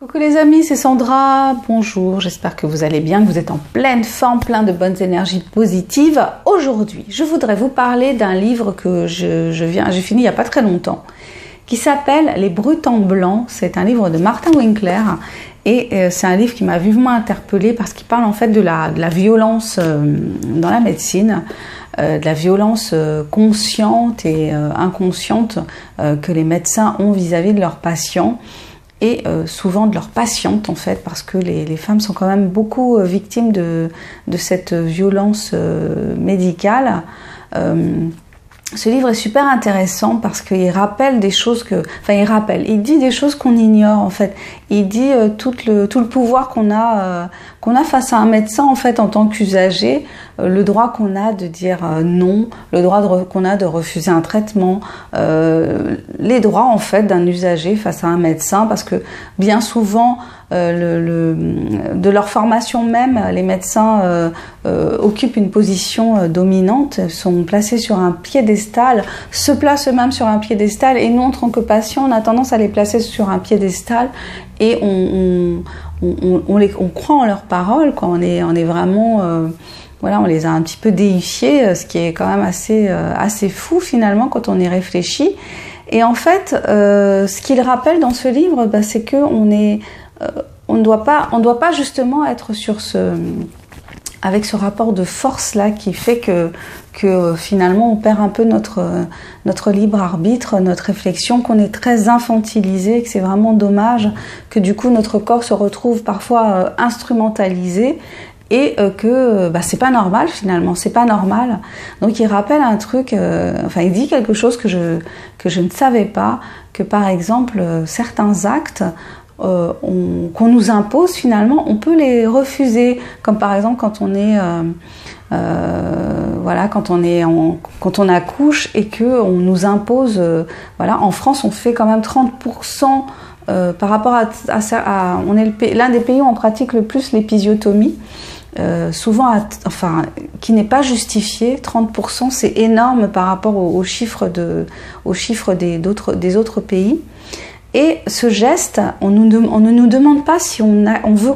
Coucou les amis, c'est Sandra, bonjour, j'espère que vous allez bien, que vous êtes en pleine forme, plein de bonnes énergies positives. Aujourd'hui, je voudrais vous parler d'un livre que j'ai fini il n'y a pas très longtemps, qui s'appelle Les Brutes en blanc. C'est un livre de Martin Winkler et c'est un livre qui m'a vivement interpellée parce qu'il parle en fait de la violence dans la médecine, de la violence consciente et inconsciente que les médecins ont vis-à-vis de leurs patients. Et souvent de leurs patientes en fait, parce que les femmes sont quand même beaucoup victimes de cette violence médicale. Ce livre est super intéressant parce qu'il rappelle des choses il dit des choses qu'on ignore en fait. Il dit tout le pouvoir qu'on a face à un médecin en fait en tant qu'usager, le droit qu'on a de dire non, le droit qu'on a de refuser un traitement, les droits en fait d'un usager face à un médecin, parce que bien souvent de leur formation même, les médecins occupent une position dominante, sont placés sur un piédestal, se placent eux-mêmes sur un piédestal, et nous en tant que patients, on a tendance à les placer sur un piédestal et on croit en leurs paroles, quoi. On est vraiment on les a un petit peu déifiés, ce qui est quand même assez fou finalement quand on y réfléchit. Et en fait, ce qu'il rappelle dans ce livre, c'est que on ne doit pas justement être avec ce rapport de force là qui fait que finalement on perd un peu notre libre arbitre, notre réflexion, qu'on est très infantilisé, que c'est vraiment dommage, que du coup notre corps se retrouve parfois instrumentalisé. Et que c'est pas normal finalement, c'est pas normal. Donc il rappelle un truc, il dit quelque chose que je ne savais pas, que par exemple certains actes qu'on nous impose finalement, on peut les refuser, comme par exemple quand on est quand on accouche et que on nous impose, en France on fait quand même 30%. Par rapport on est l'un des pays où on pratique le plus l'épisiotomie, qui n'est pas justifié. 30%, c'est énorme par rapport aux chiffres des autres pays. Et ce geste, on ne nous demande pas si on veut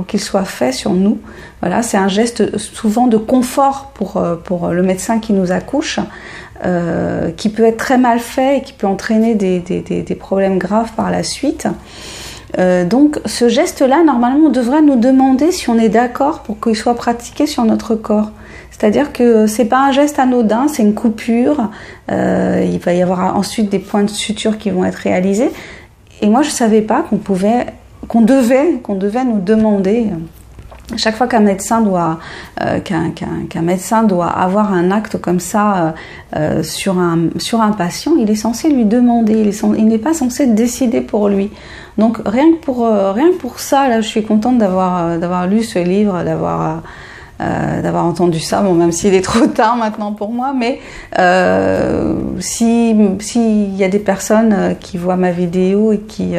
qu'il soit fait sur nous. Voilà, c'est un geste souvent de confort pour le médecin qui nous accouche, qui peut être très mal fait et qui peut entraîner des problèmes graves par la suite. Donc ce geste-là, normalement, on devrait nous demander si on est d'accord pour qu'il soit pratiqué sur notre corps. C'est-à-dire que c'est pas un geste anodin, c'est une coupure. Il va y avoir ensuite des points de suture qui vont être réalisés. Et moi, je savais pas qu'on devait nous demander. Chaque fois qu'un médecin doit avoir un acte comme ça sur un patient, il est censé lui demander. Il n'est pas censé décider pour lui. Donc rien que pour ça, là, je suis contente d'avoir lu ce livre, d'avoir entendu ça. Bon, même s'il est trop tard maintenant pour moi, mais s'il y a des personnes qui voient ma vidéo et qui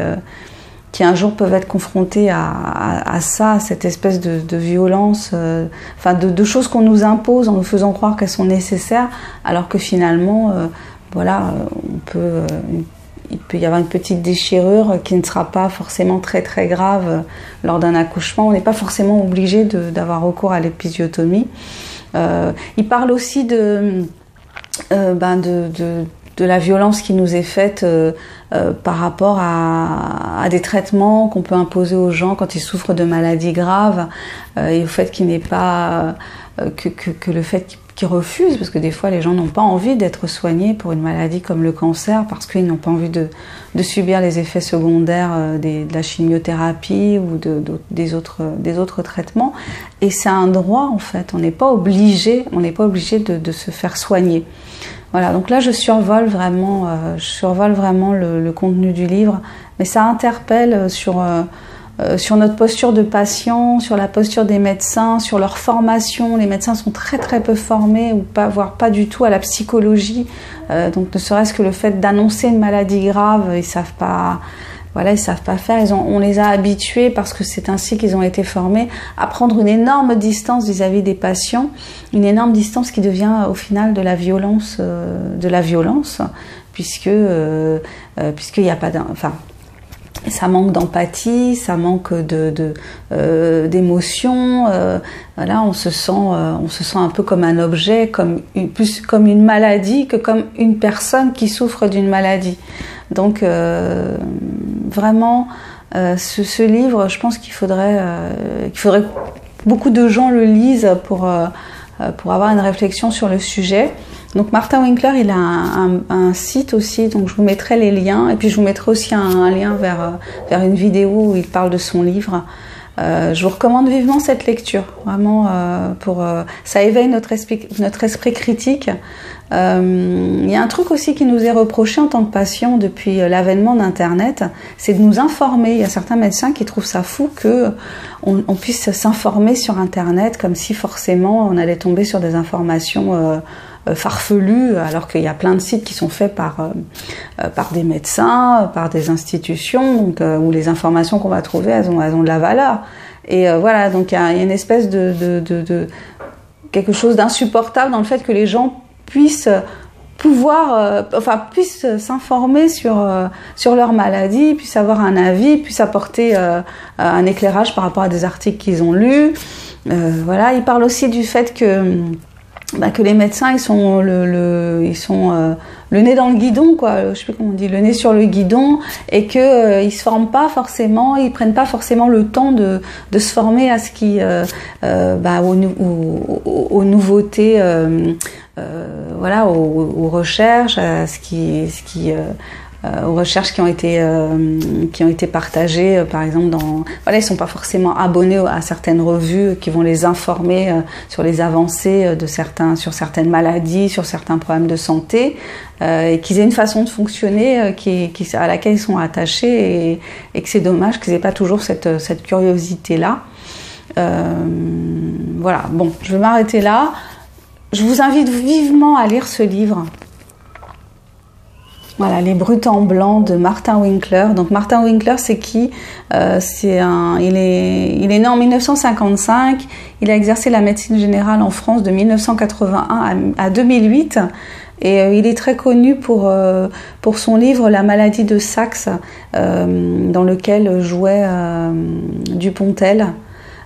un jour peuvent être confrontés à ça, à cette espèce de violence, de choses qu'on nous impose en nous faisant croire qu'elles sont nécessaires, alors que finalement, il peut y avoir une petite déchirure qui ne sera pas forcément très très grave lors d'un accouchement. On n'est pas forcément obligé d'avoir recours à l'épisiotomie. Il parle aussi de la violence qui nous est faite par rapport à des traitements qu'on peut imposer aux gens quand ils souffrent de maladies graves, et au fait qu'il n'est pas que le fait qu'ils refusent, parce que des fois les gens n'ont pas envie d'être soignés pour une maladie comme le cancer parce qu'ils n'ont pas envie de subir les effets secondaires de la chimiothérapie ou des autres traitements. Et c'est un droit en fait, on n'est pas obligé de se faire soigner. Voilà, donc là je survole vraiment le contenu du livre, mais ça interpelle sur notre posture de patient, sur la posture des médecins, sur leur formation. Les médecins sont très très peu formés, voire pas du tout à la psychologie. Donc ne serait-ce que le fait d'annoncer une maladie grave, ils savent pas faire. On les a habitués, parce que c'est ainsi qu'ils ont été formés, à prendre une énorme distance vis-à-vis des patients, une énorme distance qui devient au final de la violence, puisque il n'y a pas ça manque d'empathie, ça manque d'émotion. Voilà, on se sent un peu comme un objet, plus comme une maladie que comme une personne qui souffre d'une maladie. Donc vraiment, ce livre, je pense qu'il faudrait beaucoup de gens le lisent pour avoir une réflexion sur le sujet. Donc Martin Winkler, il a un site aussi, donc je vous mettrai les liens, et puis je vous mettrai aussi un lien vers une vidéo où il parle de son livre. Je vous recommande vivement cette lecture, vraiment, ça éveille notre esprit critique. Il y a un truc aussi qui nous est reproché en tant que patients depuis l'avènement d'Internet, c'est de nous informer. Il y a certains médecins qui trouvent ça fou qu'on puisse s'informer sur Internet comme si forcément on allait tomber sur des informations farfelues, alors qu'il y a plein de sites qui sont faits par des médecins, par des institutions, donc, où les informations qu'on va trouver, elles ont de la valeur. Et voilà, donc il y a une espèce de quelque chose d'insupportable dans le fait que les gens puissent s'informer sur leur maladie, puissent avoir un avis, puissent apporter un éclairage par rapport à des articles qu'ils ont lus. Voilà, il parle aussi du fait que les médecins ils sont le nez dans le guidon, quoi, je sais plus comment on dit, le nez sur le guidon, et que ils se forment pas forcément, ils prennent pas forcément le temps de se former à ce qui aux nouveautés, voilà, aux recherches, à aux recherches qui ont été partagées, par exemple voilà, ils sont pas forcément abonnés à certaines revues qui vont les informer sur les avancées sur certaines maladies, sur certains problèmes de santé, et qu'ils aient une façon de fonctionner à laquelle ils sont attachés, et que c'est dommage qu'ils aient pas toujours cette curiosité là. Voilà, bon, je vais m'arrêter là. Je vous invite vivement à lire ce livre. Voilà, Les Brutes en blanc de Martin Winkler. Donc Martin Winkler, c'est qui? Il est né en 1955. Il a exercé la médecine générale en France de 1981 à 2008. Et il est très connu pour son livre La maladie de Saxe, dans lequel jouait Dupontel.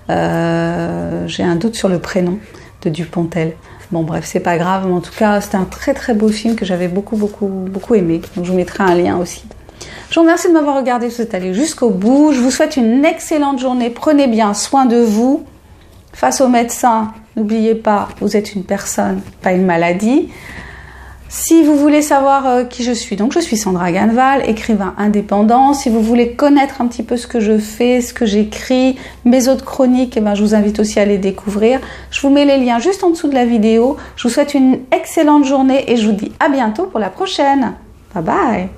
J'ai un doute sur le prénom de Dupontel. Bon bref, c'est pas grave, mais en tout cas, c'était un très très beau film que j'avais beaucoup aimé. Donc je vous mettrai un lien aussi. Je vous remercie de m'avoir regardé, vous êtes allé jusqu'au bout. Je vous souhaite une excellente journée. Prenez bien soin de vous. Face aux médecins, n'oubliez pas, vous êtes une personne, pas une maladie. Si vous voulez savoir qui je suis, donc je suis Sandra Ganval, écrivain indépendant. Si vous voulez connaître un petit peu ce que je fais, ce que j'écris, mes autres chroniques, je vous invite aussi à les découvrir. Je vous mets les liens juste en dessous de la vidéo. Je vous souhaite une excellente journée et je vous dis à bientôt pour la prochaine. Bye bye.